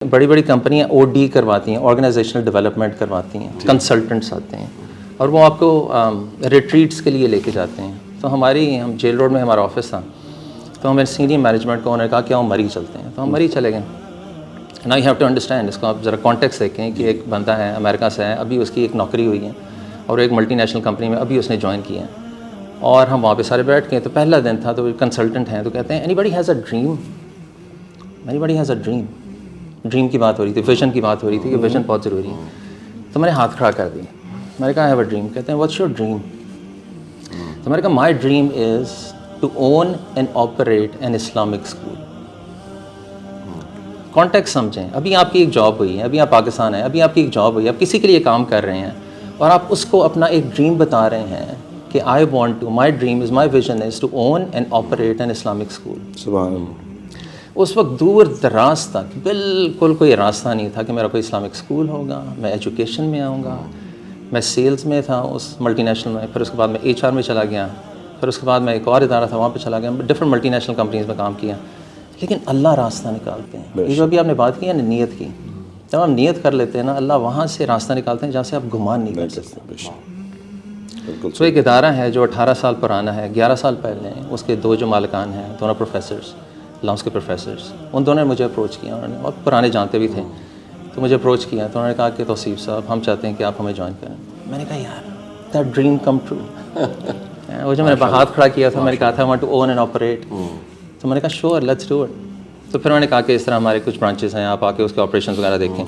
بڑی بڑی کمپنیاں او ڈی کرواتی ہیں، آرگنائزیشنل ڈیولپمنٹ کرواتی ہیں، کنسلٹنٹس آتے ہیں اور وہ آپ کو ریٹریٹس کے لیے لے کے جاتے ہیں. تو ہم جیل روڈ میں ہمارا آفس تھا، تو ہمیں سینئر مینجمنٹ کو انہوں نے کہا کہ ہم مری چلتے ہیں، تو ہم مری چلے گئے. نا یو ہیو ٹو انڈرسٹینڈ، اس کو آپ ذرا کانٹیکس دیکھیں کہ ایک بندہ ہے امریکہ سے ہے، ابھی اس کی ایک نوکری ہوئی ہے اور ایک ملٹی نیشنل کمپنی میں ابھی اس نے جوائن کیا ہے، اور ہم وہاں پہ سارے بیٹھ کے. تو پہلا دن تھا، تو کنسلٹنٹ ہیں، تو کہتے ہیں any body has a dream, any body has a dream. Dream کی بات ہو رہی تھی، ویژن کی بات ہو رہی تھی کہ ویژن بہت ضروری ہے. تو میں نے ہاتھ کھڑا کر دیا، میں نے کہا آئی ہیو اے ڈریم. کہتے ہیں واٹس یور ڈریم؟ تو میں نے کہا my dream is to own and operate an Islamic school. Contact سمجھیں، ابھی آپ کی ایک جاب ہوئی ہے، ابھی آپ پاکستان ہیں، ابھی آپ کی ایک جاب ہوئی ہے، آپ کسی کے لیے کام کر رہے ہیں اور آپ اس کو اپنا ایک ڈریم بتا رہے ہیں کہ I want to, my dream is, my vision is to own and operate an Islamic school. سبحان اللہ. اس وقت دور دراز تک بالکل کوئی راستہ نہیں تھا کہ میرا کوئی اسلامک اسکول ہوگا، میں ایجوکیشن میں آؤں گا. میں سیلز میں تھا اس ملٹی نیشنل میں، پھر اس کے بعد میں ایچ آر میں چلا گیا، پھر اس کے بعد میں ایک اور ادارہ تھا وہاں پہ چلا گیا، ڈفرنٹ ملٹی نیشنل کمپنیز میں کام کیا. لیکن اللہ راستہ نکالتے ہیں. یہ جو ابھی آپ نے بات کی ہے نا نیت کی، جب ہم نیت کر لیتے ہیں نا، اللہ وہاں سے راستہ نکالتے ہیں جہاں سے آپ گمان نہیں کر سکتے. تو ایک ادارہ ہے جو 18 سال پرانا ہے، 11 سال پہلے اس کے دو جو مالکان ہیں، دونوں پروفیسرز، لاؤنس کے پروفیسرز، ان دونوں نے مجھے اپروچ کیا، انہوں نے، اور پرانے جانتے بھی تھے، تو مجھے اپروچ کیا. تو انہوں نے کہا کہ توصیف صاحب ہم چاہتے ہیں کہ آپ ہمیں جوائن کریں. میں نے کہا یار دیٹ ڈریم کم ٹرو. وہ جو میں نے ہاتھ کھڑا کیا تھا، میں نے کہا تھا want to own and operate. تو میں نے کہا شیور لیٹس ڈو اٹ. تو پھر انہوں نے کہا کہ اس طرح ہمارے کچھ برانچز ہیں، آپ آ کے اس کے آپریشنز وغیرہ دیکھیں.